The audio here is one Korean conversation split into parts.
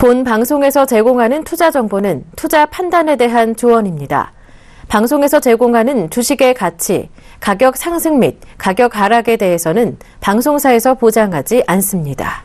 본 방송에서 제공하는 투자 정보는 투자 판단에 대한 조언입니다. 방송에서 제공하는 주식의 가치, 가격 상승 및 가격 하락에 대해서는 방송사에서 보장하지 않습니다.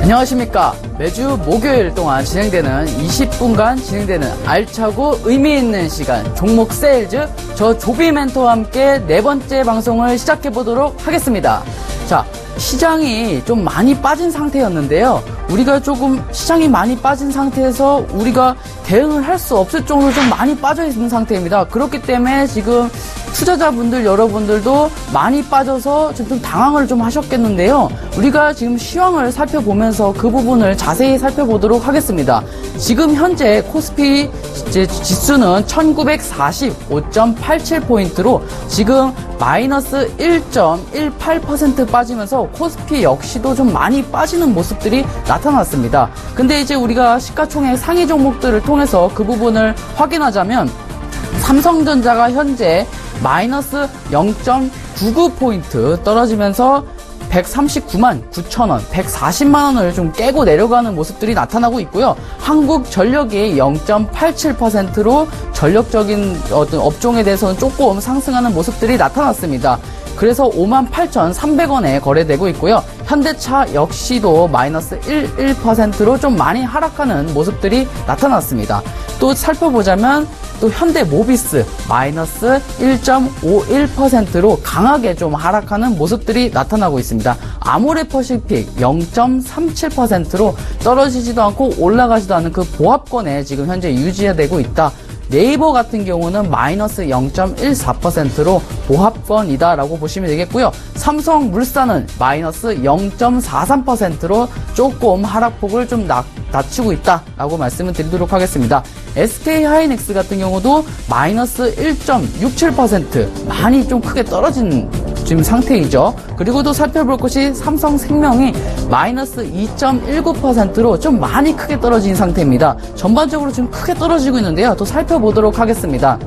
안녕하십니까. 매주 목요일 동안 진행되는 20분간 진행되는 알차고 의미 있는 시간 종목 세일즈, 저 조비 멘토와 함께 네 번째 방송을 시작해 보도록 하겠습니다. 자, 시장이 좀 많이 빠진 상태였는데요. 우리가 조금 시장이 많이 빠진 상태에서 우리가 대응을 할 수 없을 정도로 좀 많이 빠져 있는 상태입니다. 그렇기 때문에 지금 투자자분들 여러분들도 많이 빠져서 좀 당황을 좀 하셨겠는데요. 우리가 지금 시황을 살펴보면서 그 부분을 자세히 살펴보도록 하겠습니다. 지금 현재 코스피 지수는 1945.87포인트로 지금 마이너스 1.18% 빠지면서 코스피 역시도 좀 많이 빠지는 모습들이 나타났습니다. 근데 이제 우리가 시가총액 상위 종목들을 통해서 그 부분을 확인하자면 삼성전자가 현재 마이너스 0.99포인트 떨어지면서 139만 9천원, 140만원을 좀 깨고 내려가는 모습들이 나타나고 있고요. 한국전력이 0.87%로 전력적인 어떤 업종에 대해서는 조금 상승하는 모습들이 나타났습니다. 그래서 58,300원에 거래되고 있고요. 현대차 역시도 마이너스 11%로 좀 많이 하락하는 모습들이 나타났습니다. 또 살펴보자면 또 현대모비스 마이너스 1.51%로 강하게 좀 하락하는 모습들이 나타나고 있습니다. 아모레퍼시픽 0.37%로 떨어지지도 않고 올라가지도 않은 그 보합권에 지금 현재 유지되고 있다. 네이버 같은 경우는 마이너스 0.14%로 보합권이다라고 보시면 되겠고요. 삼성물산은 마이너스 0.43%로 조금 하락폭을 좀 낮추고 있다라고 말씀을 드리도록 하겠습니다. SK하이닉스 같은 경우도 마이너스 1.67% 많이 좀 크게 떨어진 지금 상태이죠. 그리고 또 살펴볼 것이 삼성생명이 마이너스 2.19%로 좀 많이 크게 떨어진 상태입니다. 전반적으로 좀 크게 떨어지고 있는데요. 또 살펴보도록 하겠습니다.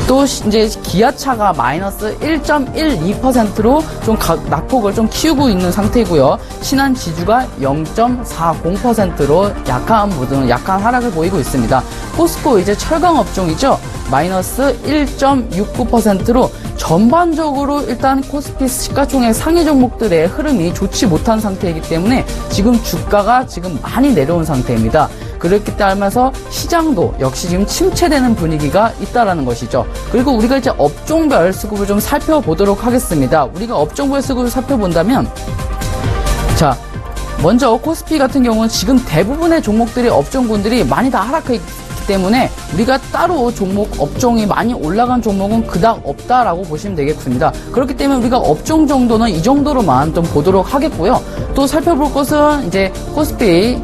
또 이제 기아차가 마이너스 1.12%로 좀 낙폭을 좀 키우고 있는 상태이고요. 신한지주가 0.40%로 약한 하락을 보이고 있습니다. 포스코 이제 철강 업종이죠. 마이너스 1.69%로 전반적으로 일단 코스피 시가총액 상위 종목들의 흐름이 좋지 못한 상태이기 때문에 지금 주가가 지금 많이 내려온 상태입니다. 그렇기 따르면서 시장도 역시 지금 침체되는 분위기가 있다라는 것이죠. 그리고 우리가 이제 업종별 수급을 좀 살펴보도록 하겠습니다. 우리가 업종별 수급을 살펴본다면, 자, 먼저 코스피 같은 경우는 지금 대부분의 종목들이 업종군들이 많이 다 하락해 있기 때문에 우리가 따로 업종이 많이 올라간 종목은 그닥 없다라고 보시면 되겠습니다. 그렇기 때문에 우리가 업종 정도는 이 정도로만 좀 보도록 하겠고요. 또 살펴볼 것은 이제 코스피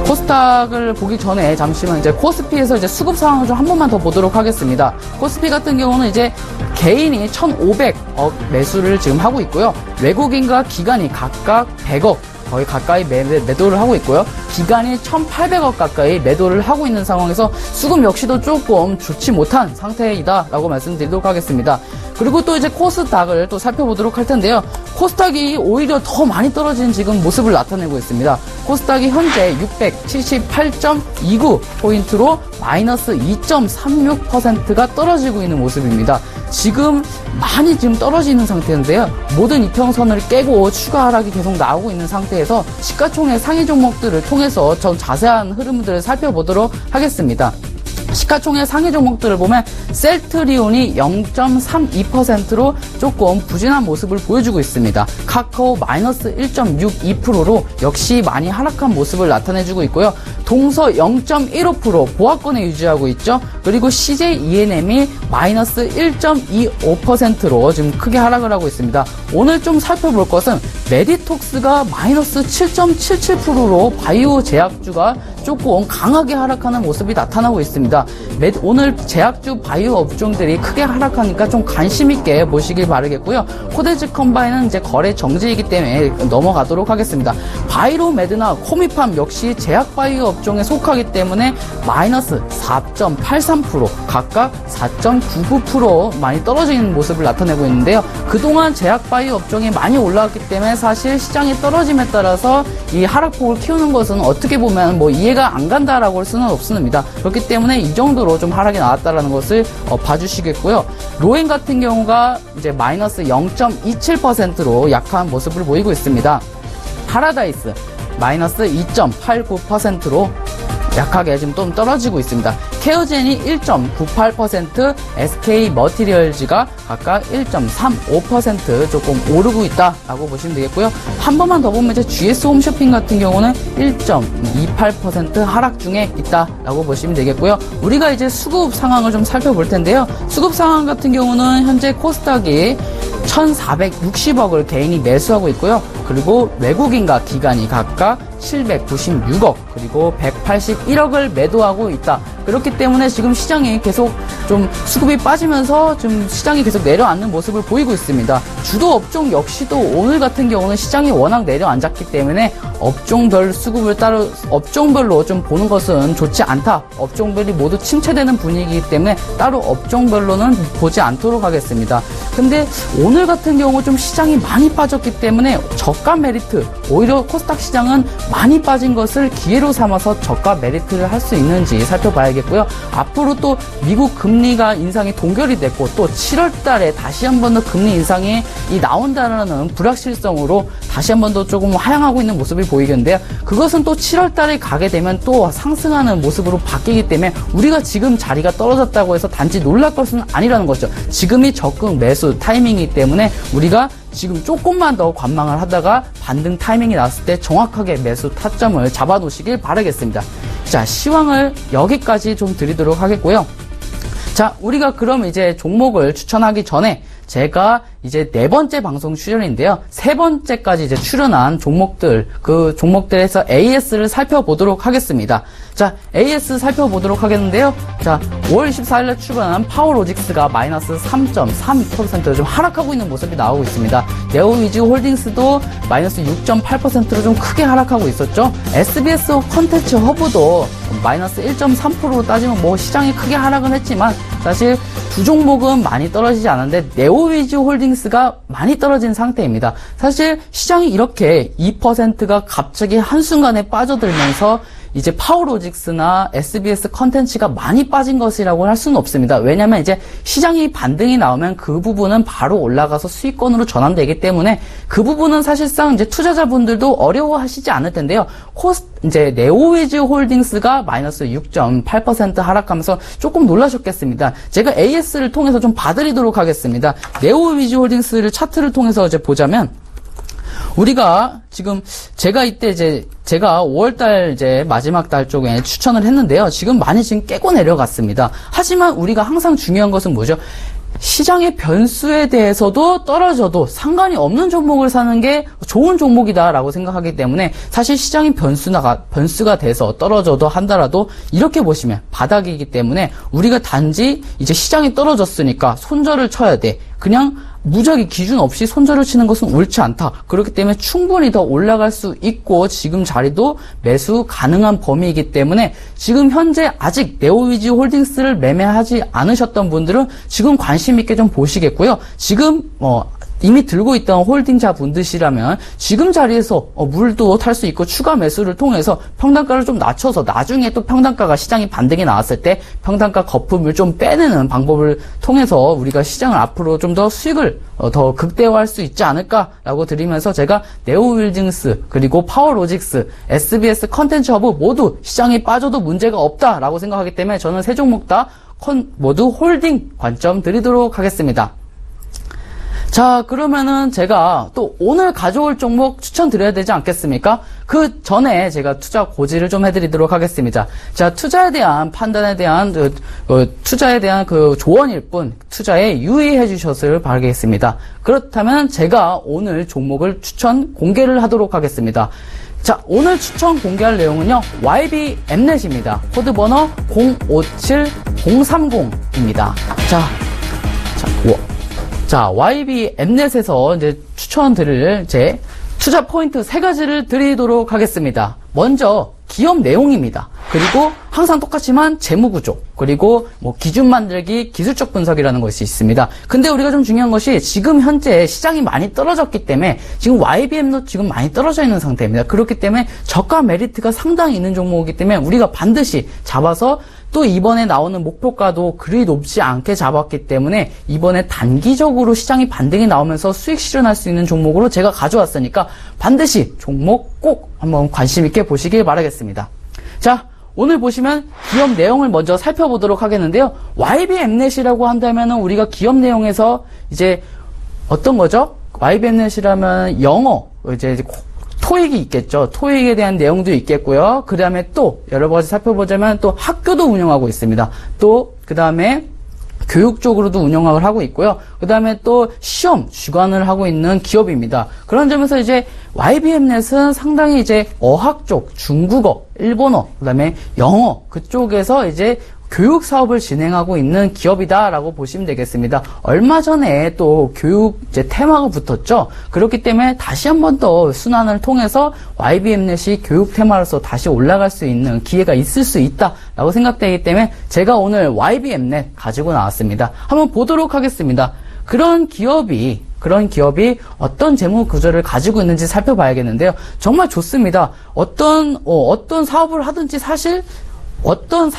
코스닥을 보기 전에 잠시만 이제 코스피에서 이제 수급 상황을 좀 한 번만 더 보도록 하겠습니다. 코스피 같은 경우는 이제 개인이 1,500억 매수를 지금 하고 있고요. 외국인과 기관이 각각 100억 거의 가까이 매도를 하고 있고요. 기관이 1,800억 가까이 매도를 하고 있는 상황에서 수급 역시도 조금 좋지 못한 상태이다라고 말씀드리도록 하겠습니다. 그리고 또 이제 코스닥을 또 살펴보도록 할 텐데요. 코스닥이 오히려 더 많이 떨어진 지금 모습을 나타내고 있습니다. 코스닥이 현재 678.29포인트로 마이너스 2.36%가 떨어지고 있는 모습입니다. 지금 많이 지금 떨어지는 상태인데요. 모든 이평선을 깨고 추가 하락이 계속 나오고 있는 상태에서 시가총액 상위 종목들을 통해서 좀 자세한 흐름들을 살펴보도록 하겠습니다. 시가총액 상위 종목들을 보면 셀트리온이 0.32%로 조금 부진한 모습을 보여주고 있습니다. 카카오 마이너스 1.62%로 역시 많이 하락한 모습을 나타내주고 있고요. 동서 0.15% 보합권에 유지하고 있죠. 그리고 CJ ENM이 마이너스 1.25%로 지금 크게 하락을 하고 있습니다. 오늘 좀 살펴볼 것은 메디톡스가 마이너스 7.77%로 바이오 제약주가 조금 강하게 하락하는 모습이 나타나고 있습니다. 오늘 제약주 바이오 업종들이 크게 하락하니까 좀 관심 있게 보시길 바라겠고요. 코데즈 컴바인은 이제 거래 정지이기 때문에 넘어가도록 하겠습니다. 바이로메드나 코미팜 역시 제약 바이오 업종에 속하기 때문에 마이너스 4.83% 각각 4.99% 많이 떨어지는 모습을 나타내고 있는데요. 그동안 제약 바이오 업종이 많이 올라왔기 때문에 사실 시장이 떨어짐에 따라서 이 하락폭을 키우는 것은 어떻게 보면 뭐 이해가 안 간다라고 할 수는 없습니다. 그렇기 때문에 이 정도로 좀 하락이 나왔다라는 것을 봐주시겠고요. 로엔 같은 경우가 이제 마이너스 0.27%로 약한 모습을 보이고 있습니다. 파라다이스 마이너스 2.89%로 약하게 지금 좀 떨어지고 있습니다. 케어젠이 1.98%, SK 머티리얼즈가 각각 1.35% 조금 오르고 있다라고 보시면 되겠고요. 한 번만 더 보면 이제 GS 홈쇼핑 같은 경우는 1.28% 하락 중에 있다라고 보시면 되겠고요. 우리가 이제 수급 상황을 좀 살펴볼 텐데요. 수급 상황 같은 경우는 현재 코스닥이 1,460억을 개인이 매수하고 있고요. 그리고 외국인과 기관이 각각 796억 그리고 181억을 매도하고 있다. 그렇기 때문에 지금 시장이 계속 좀 수급이 빠지면서 좀 시장이 계속 내려앉는 모습을 보이고 있습니다. 주도 업종 역시도 오늘 같은 경우는 시장이 워낙 내려앉았기 때문에 업종별 수급을 따로 업종별로 좀 보는 것은 좋지 않다. 업종별이 모두 침체되는 분위기이기 때문에 따로 업종별로는 보지 않도록 하겠습니다. 근데 오늘 같은 경우 좀 시장이 많이 빠졌기 때문에 저가 메리트, 오히려 코스닥 시장은 많이 빠진 것을 기회로 삼아서 저가 메리트를 할 수 있는지 살펴봐야겠고요. 앞으로 또 미국 금리가 인상이 동결이 됐고 또 7월 달에 다시 한 번 더 금리 인상이 나온다는 불확실성으로 다시 한 번 더 조금 하향하고 있는 모습이 보이겠는데요. 그것은 또 7월 달에 가게 되면 또 상승하는 모습으로 바뀌기 때문에 우리가 지금 자리가 떨어졌다고 해서 단지 놀랄 것은 아니라는 거죠. 지금이 적극 매수 타이밍이기 때문에 우리가 지금 조금만 더 관망을 하다가 반등 타이밍이 났을 때 정확하게 매수 타점을 잡아 놓으시길 바라겠습니다. 자, 시황을 여기까지 좀 드리도록 하겠고요. 자, 우리가 그럼 이제 종목을 추천하기 전에 제가 이제 4번째 방송 출연인데요. 3번째까지 이제 출연한 종목들, 그 종목들에서 AS를 살펴보도록 하겠습니다. 자, AS 살펴보도록 하겠는데요. 자, 5월 24일에 출간한 파워로직스가 마이너스 3.32% 좀 하락하고 있는 모습이 나오고 있습니다. 네오위즈 홀딩스도 마이너스 6.8%로 좀 크게 하락하고 있었죠. SBS 컨텐츠 허브도 마이너스 1.3%로 따지면 뭐 시장이 크게 하락은 했지만 사실 두 종목은 많이 떨어지지 않았는데 네오위즈 홀딩스가 많이 떨어진 상태입니다. 사실 시장이 이렇게 2%가 갑자기 한순간에 빠져들면서 이제 파워로직스나 SBS 컨텐츠가 많이 빠진 것이라고 할 수는 없습니다. 왜냐면 이제 시장이 반등이 나오면 그 부분은 바로 올라가서 수익권으로 전환되기 때문에 그 부분은 사실상 이제 투자자분들도 어려워하시지 않을 텐데요. 이제 네오위즈 홀딩스가 마이너스 6.8% 하락하면서 조금 놀라셨겠습니다. 제가 AS를 통해서 좀 봐드리도록 하겠습니다. 네오위즈 홀딩스를 차트를 통해서 이제 보자면 우리가 지금 제가 이때 이제 제가 5월달 이제 마지막 달 쪽에 추천을 했는데요. 지금 많이 지금 깨고 내려갔습니다. 하지만 우리가 항상 중요한 것은 뭐죠? 시장의 변수에 대해서도 떨어져도 상관이 없는 종목을 사는 게 좋은 종목이다라고 생각하기 때문에 사실 시장이 변수가 돼서 떨어져도 한다라도 이렇게 보시면 바닥이기 때문에 우리가 단지 이제 시장이 떨어졌으니까 손절을 쳐야 돼. 그냥 무작위 기준 없이 손절을 치는 것은 옳지 않다. 그렇기 때문에 충분히 더 올라갈 수 있고 지금 자리도 매수 가능한 범위이기 때문에 지금 현재 아직 네오위즈 홀딩스를 매매하지 않으셨던 분들은 지금 관심 있게 좀 보시겠고요. 지금 이미 들고 있던 홀딩자 분들이라면 지금 자리에서 물도 탈 수 있고 추가 매수를 통해서 평단가를 좀 낮춰서 나중에 또 평단가가 시장이 반등이 나왔을 때 평단가 거품을 좀 빼내는 방법을 통해서 우리가 시장을 앞으로 좀 더 수익을 더 극대화할 수 있지 않을까라고 드리면서 제가 네오윌딩스 그리고 파워로직스, SBS 컨텐츠 허브 모두 시장이 빠져도 문제가 없다라고 생각하기 때문에 저는 세 종목 다 모두 홀딩 관점 드리도록 하겠습니다. 자, 그러면은 제가 또 오늘 가져올 종목 추천드려야 되지 않겠습니까? 그 전에 제가 투자 고지를 좀 해드리도록 하겠습니다. 자, 투자에 대한 판단에 대한 투자에 대한 그 조언일 뿐 투자에 유의해 주셨을 바라겠습니다. 그렇다면 제가 오늘 종목을 공개를 하도록 하겠습니다. 자, 오늘 추천 공개할 내용은요, YB 엠넷입니다. 코드 번호 057030입니다. 자, YB 엠넷에서 이제 추천드릴 제 투자 포인트 3가지를 드리도록 하겠습니다. 먼저, 기업 내용입니다. 그리고 항상 똑같지만 재무구조, 그리고 뭐 기준 만들기, 기술적 분석이라는 것이 있습니다. 근데 우리가 좀 중요한 것이 지금 현재 시장이 많이 떨어졌기 때문에 지금 YBM도 지금 많이 떨어져 있는 상태입니다. 그렇기 때문에 저가 메리트가 상당히 있는 종목이기 때문에 우리가 반드시 잡아서 또 이번에 나오는 목표가도 그리 높지 않게 잡았기 때문에 이번에 단기적으로 시장이 반등이 나오면서 수익 실현할 수 있는 종목으로 제가 가져왔으니까 반드시 종목 꼭 한번 관심 있게 보시길 바라겠습니다. 자, 오늘 보시면 기업 내용을 먼저 살펴보도록 하겠는데요. YB 엠넷이라고 한다면은 우리가 기업 내용에서 이제 어떤 거죠? YB 엠넷이라면 영어, 이제 토익이 있겠죠. 토익에 대한 내용도 있겠고요. 그 다음에 또 여러 가지 살펴보자면 또 학교도 운영하고 있습니다. 또 그 다음에 교육 쪽으로도 운영을 하고 있고요. 그 다음에 또 시험 주관을 하고 있는 기업입니다. 그런 점에서 이제 YBM넷은 상당히 이제 어학 쪽, 중국어, 일본어, 그 다음에 영어 그쪽에서 이제 교육 사업을 진행하고 있는 기업이다라고 보시면 되겠습니다. 얼마 전에 또 교육 이제 테마가 붙었죠. 그렇기 때문에 다시 한 번 더 순환을 통해서 YBM넷이 교육 테마로서 다시 올라갈 수 있는 기회가 있을 수 있다라고 생각되기 때문에 제가 오늘 YBM넷 가지고 나왔습니다. 한번 보도록 하겠습니다. 그런 기업이 어떤 재무 구조를 가지고 있는지 살펴봐야겠는데요. 정말 좋습니다. 어떤 사업을 하든지 사실 어떤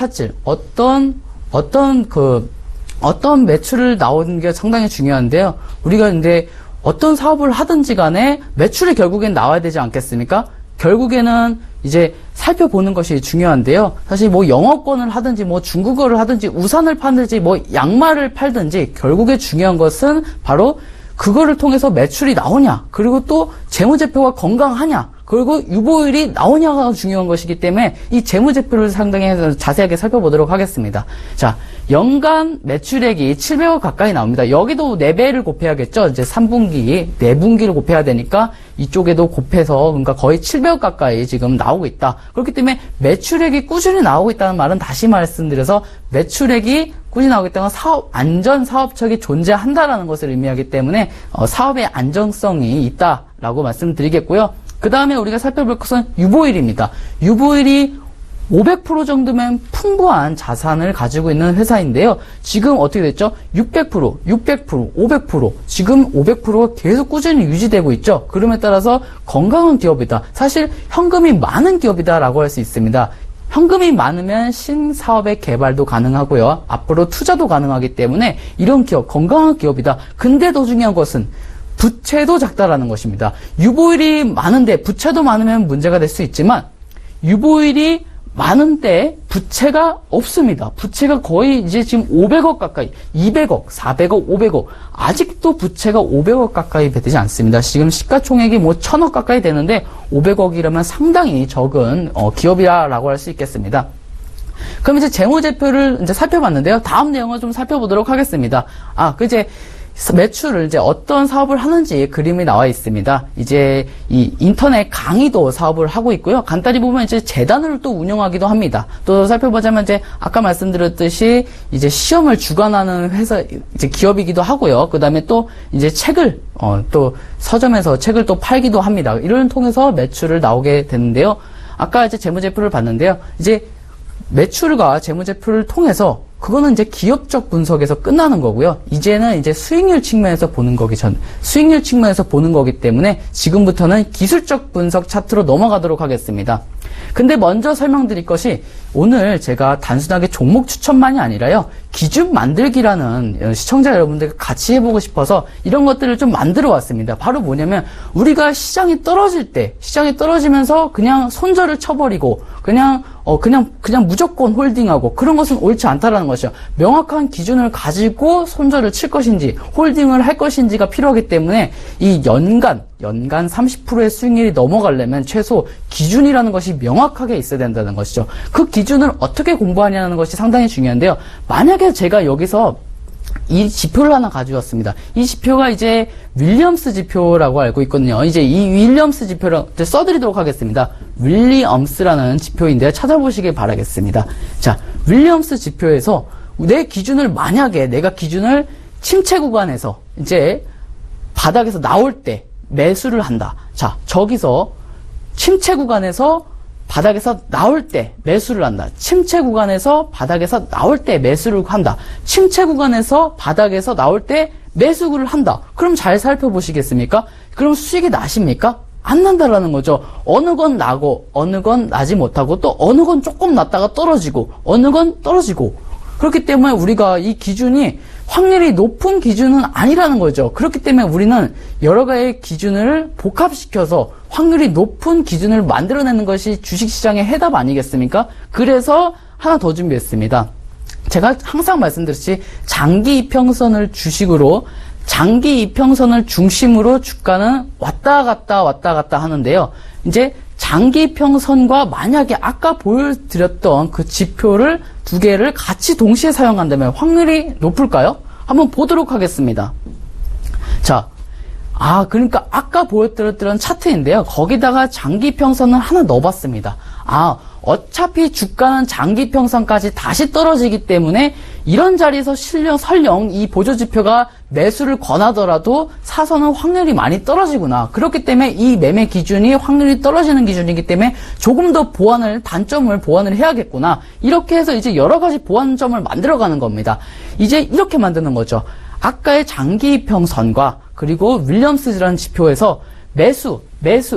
매출을 나오는 게 상당히 중요한데요. 우리가 근데 어떤 사업을 하든지 간에 매출이 결국엔 나와야 되지 않겠습니까? 결국에는 이제 살펴보는 것이 중요한데요. 사실 뭐 영어권을 하든지 뭐 중국어를 하든지 우산을 팔든지 뭐 양말을 팔든지 결국에 중요한 것은 바로 그거를 통해서 매출이 나오냐, 그리고 또 재무제표가 건강하냐, 그리고 유보율이 나오냐가 중요한 것이기 때문에 이 재무제표를 상당히 자세하게 살펴보도록 하겠습니다. 자, 연간 매출액이 700억 가까이 나옵니다. 여기도 4배를 곱해야겠죠. 이제 3분기, 4분기를 곱해야 되니까 이쪽에도 곱해서 그러니까 거의 700억 가까이 지금 나오고 있다. 그렇기 때문에 매출액이 꾸준히 나오고 있다는 말은 다시 말씀드려서 매출액이 꾸준히 나오기 때문에 안전사업청이 존재한다라는 것을 의미하기 때문에 사업의 안정성이 있다라고 말씀드리겠고요. 그 다음에 우리가 살펴볼 것은 유보율입니다. 유보율이 500% 정도면 풍부한 자산을 가지고 있는 회사인데요. 지금 어떻게 됐죠? 600%, 500%, 지금 500%가 계속 꾸준히 유지되고 있죠. 그럼에 따라서 건강한 기업이다. 사실 현금이 많은 기업이다라고 할 수 있습니다. 현금이 많으면 신사업의 개발도 가능하고요. 앞으로 투자도 가능하기 때문에 이런 기업, 건강한 기업이다. 근데 더 중요한 것은 부채도 작다라는 것입니다. 유보율이 많은데 부채도 많으면 문제가 될 수 있지만 유보율이 많은데 부채가 없습니다. 부채가 거의 이제 지금 500억 가까이, 200억, 400억, 500억 아직도 부채가 500억 가까이 되지 않습니다. 지금 시가총액이 뭐 1000억 가까이 되는데 500억이라면 상당히 적은 기업이라고 할 수 있겠습니다. 그럼 이제 재무제표를 이제 살펴봤는데요. 다음 내용을 좀 살펴보도록 하겠습니다. 이제 매출을 이제 어떤 사업을 하는지 그림이 나와 있습니다. 이제 이 인터넷 강의도 사업을 하고 있고요. 간단히 보면 이제 재단을 또 운영하기도 합니다. 또 살펴보자면 이제 아까 말씀드렸듯이 이제 시험을 주관하는 회사, 이제 기업이기도 하고요. 그 다음에 또 이제 책을, 또 서점에서 책을 또 팔기도 합니다. 이를 통해서 매출을 나오게 되는데요. 아까 이제 재무제표를 봤는데요. 이제 매출과 재무제표를 통해서 그거는 이제 기업적 분석에서 끝나는 거고요. 이제는 이제 수익률 측면에서 보는 거기 때문에 지금부터는 기술적 분석 차트로 넘어가도록 하겠습니다. 근데 먼저 설명드릴 것이 오늘 제가 단순하게 종목 추천만이 아니라요. 기준 만들기라는 시청자 여러분들과 같이 해보고 싶어서 이런 것들을 좀 만들어 왔습니다. 바로 뭐냐면 우리가 시장이 떨어지면서 그냥 손절을 쳐버리고 그냥 무조건 홀딩하고 그런 것은 옳지 않다라는 것이죠. 명확한 기준을 가지고 손절을 칠 것인지 홀딩을 할 것인지가 필요하기 때문에 이 연간 30%의 수익률이 넘어가려면 최소 기준이라는 것이 명확하게 있어야 된다는 것이죠. 그 기준을 어떻게 공부하냐는 것이 상당히 중요한데요. 만약에 제가 여기서 이 지표를 하나 가져왔습니다. 이 지표가 이제 윌리엄스 지표라고 알고 있거든요. 이제 이 윌리엄스 지표를 이제 써드리도록 하겠습니다. 윌리엄스라는 지표인데 찾아보시길 바라겠습니다. 자, 윌리엄스 지표에서 내 기준을 만약에 내가 기준을 침체 구간에서 이제 바닥에서 나올 때 매수를 한다. 자, 저기서 침체 구간에서 바닥에서 나올 때 매수를 한다. 침체 구간에서 바닥에서 나올 때 매수를 한다. 침체 구간에서 바닥에서 나올 때 매수를 한다. 그럼 잘 살펴보시겠습니까? 그럼 수익이 나십니까? 안 난다라는 거죠. 어느 건 나고 어느 건 나지 못하고 또 어느 건 조금 났다가 떨어지고 어느 건 떨어지고 그렇기 때문에 우리가 이 기준이 확률이 높은 기준은 아니라는 거죠. 그렇기 때문에 우리는 여러 가지 기준을 복합시켜서 확률이 높은 기준을 만들어내는 것이 주식시장의 해답 아니겠습니까? 그래서 하나 더 준비했습니다. 제가 항상 말씀드렸듯이 장기 이평선을 주식으로 장기 이평선을 중심으로 주가는 왔다 갔다 하는데요. 이제 장기 이평선과 만약에 아까 보여드렸던 그 지표를 두 개를 같이 동시에 사용한다면 확률이 높을까요? 한번 보도록 하겠습니다. 자, 그러니까 아까 보여드렸던 차트인데요. 거기다가 장기 이평선을 하나 넣어봤습니다. 어차피 주가는 장기 이평선까지 다시 떨어지기 때문에 이런 자리에서 설령 이 보조지표가 매수를 권하더라도 사서는 확률이 많이 떨어지구나. 그렇기 때문에 이 매매 기준이 확률이 떨어지는 기준이기 때문에 조금 더 단점을 보완을 해야겠구나. 이렇게 해서 이제 여러 가지 보완점을 만들어가는 겁니다. 이제 이렇게 만드는 거죠. 아까의 장기 이평선과 그리고 윌리엄스라는 지표에서 매수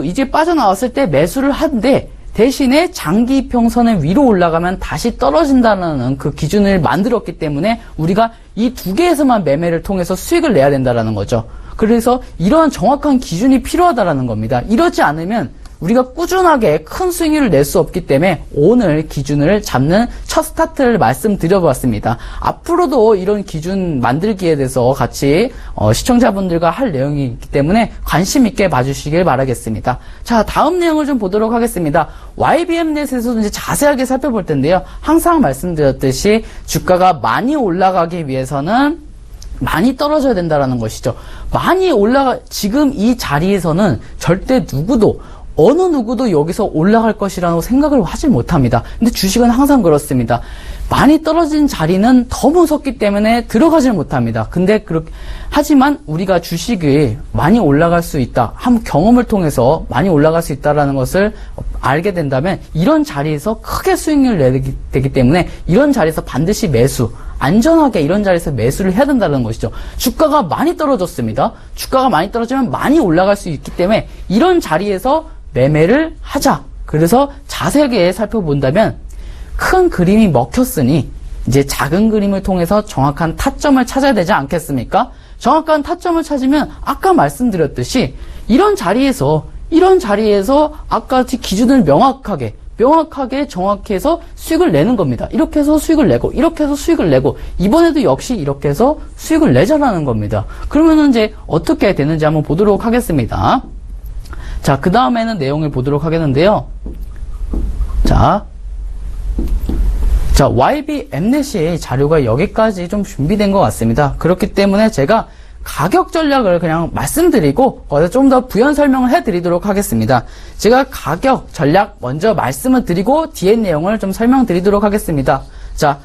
이제 빠져나왔을 때 매수를 하는데 대신에 장기 이평선의 위로 올라가면 다시 떨어진다는 그 기준을 만들었기 때문에 우리가 이 두 개에서만 매매를 통해서 수익을 내야 된다는 거죠. 그래서 이러한 정확한 기준이 필요하다는 겁니다. 이러지 않으면 우리가 꾸준하게 큰 수익률을 낼 수 없기 때문에 오늘 기준을 잡는 첫 스타트를 말씀드려봤습니다. 앞으로도 이런 기준 만들기에 대해서 같이 시청자분들과 할 내용이 있기 때문에 관심 있게 봐주시길 바라겠습니다. 자, 다음 내용을 좀 보도록 하겠습니다. YBM넷에서도 이제 자세하게 살펴볼 텐데요. 항상 말씀드렸듯이 주가가 많이 올라가기 위해서는 많이 떨어져야 된다는 것이죠. 지금 이 자리에서는 절대 어느 누구도 여기서 올라갈 것이라고 생각을 하지 못합니다. 근데 주식은 항상 그렇습니다. 많이 떨어진 자리는 더 무섭기 때문에 들어가질 못합니다. 근데 하지만 우리가 주식이 많이 올라갈 수 있다. 한 경험을 통해서 많이 올라갈 수 있다는 것을 알게 된다면 이런 자리에서 크게 수익률을 내게 되기 때문에 이런 자리에서 반드시 안전하게 이런 자리에서 매수를 해야 된다는 것이죠. 주가가 많이 떨어졌습니다. 주가가 많이 떨어지면 많이 올라갈 수 있기 때문에 이런 자리에서 매매를 하자. 그래서 자세하게 살펴본다면 큰 그림이 먹혔으니 이제 작은 그림을 통해서 정확한 타점을 찾아야 되지 않겠습니까? 정확한 타점을 찾으면 아까 말씀드렸듯이 이런 자리에서 아까 기준을 명확하게 정확히 해서 수익을 내는 겁니다. 이렇게 해서 수익을 내고 이렇게 해서 수익을 내고 이번에도 역시 이렇게 해서 수익을 내자라는 겁니다. 그러면은 이제 어떻게 되는지 한번 보도록 하겠습니다. 자, 그 다음에는 내용을 보도록 하겠는데요. 자, YBM넷의 자료가 여기까지 좀 준비된 것 같습니다. 그렇기 때문에 제가 가격 전략을 그냥 말씀드리고 거기서 좀 더 부연 설명을 해드리도록 하겠습니다. 제가 가격 전략 먼저 말씀을 드리고 뒤에 내용을 좀 설명드리도록 하겠습니다. 자,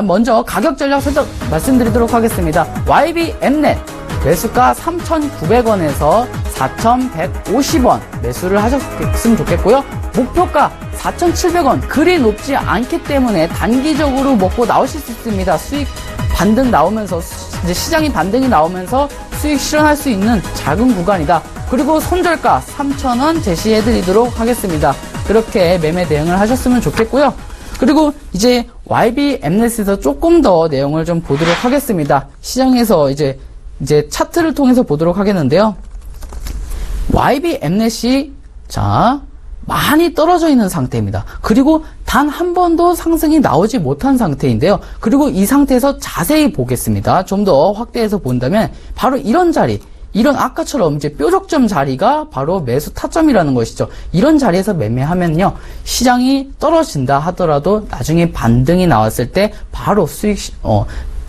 먼저 가격 전략 말씀드리도록 하겠습니다. YBM넷 매수가 3,900원에서 4,150원 매수를 하셨으면 좋겠고요. 목표가 4,700원. 그리 높지 않기 때문에 단기적으로 먹고 나오실 수 있습니다. 수익 반등 나오면서 이제 시장이 반등이 나오면서 수익 실현할 수 있는 작은 구간이다. 그리고 손절가 3,000원 제시해드리도록 하겠습니다. 그렇게 매매 대응을 하셨으면 좋겠고요. 그리고 이제 YBM넷에서 조금 더 내용을 좀 보도록 하겠습니다. 시장에서 이제 차트를 통해서 보도록 하겠는데요. YBM넷이 많이 떨어져 있는 상태입니다. 그리고 단 한 번도 상승이 나오지 못한 상태인데요. 그리고 이 상태에서 자세히 보겠습니다. 좀 더 확대해서 본다면 바로 이런 자리, 이런 아까처럼 이제 뾰족점 자리가 바로 매수 타점이라는 것이죠. 이런 자리에서 매매하면요, 시장이 떨어진다 하더라도 나중에 반등이 나왔을 때 바로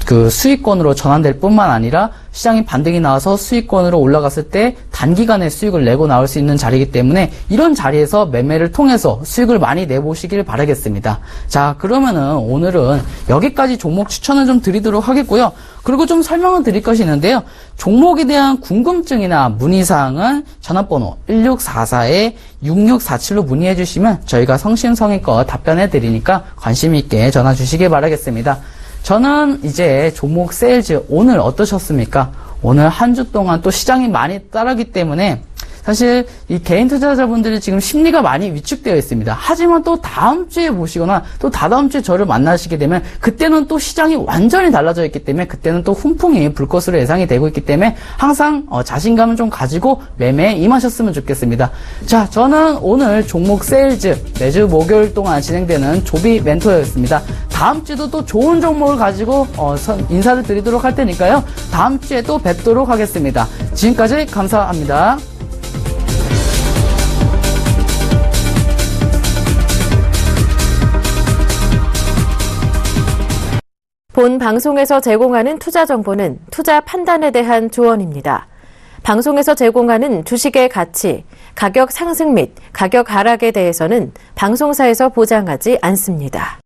그 수익권으로 전환될 뿐만 아니라 시장이 반등이 나와서 수익권으로 올라갔을 때 단기간에 수익을 내고 나올 수 있는 자리이기 때문에 이런 자리에서 매매를 통해서 수익을 많이 내보시길 바라겠습니다. 자, 그러면은 오늘은 여기까지 종목 추천을 좀 드리도록 하겠고요. 그리고 좀 설명을 드릴 것이 있는데요. 종목에 대한 궁금증이나 문의사항은 전화번호 1644-6647로 문의해 주시면 저희가 성심성의껏 답변해 드리니까 관심 있게 전화 주시길 바라겠습니다. 저는 이제 종목 세일즈 오늘 어떠셨습니까? 오늘 한 주 동안 또 시장이 많이 따르기 때문에 사실 이 개인 투자자분들이 지금 심리가 많이 위축되어 있습니다. 하지만 또 다음 주에 보시거나 또 다다음 주에 저를 만나시게 되면 그때는 또 시장이 완전히 달라져 있기 때문에 그때는 또 훈풍이 불 것으로 예상이 되고 있기 때문에 항상 자신감을 좀 가지고 매매에 임하셨으면 좋겠습니다. 자, 저는 오늘 종목 세일즈 매주 목요일 동안 진행되는 조비 멘토였습니다. 다음 주도 또 좋은 종목을 가지고 인사를 드리도록 할 테니까요. 다음 주에 또 뵙도록 하겠습니다. 지금까지 감사합니다. 본 방송에서 제공하는 투자 정보는 투자 판단에 대한 조언입니다. 방송에서 제공하는 주식의 가치, 가격 상승 및 가격 하락에 대해서는 방송사에서 보장하지 않습니다.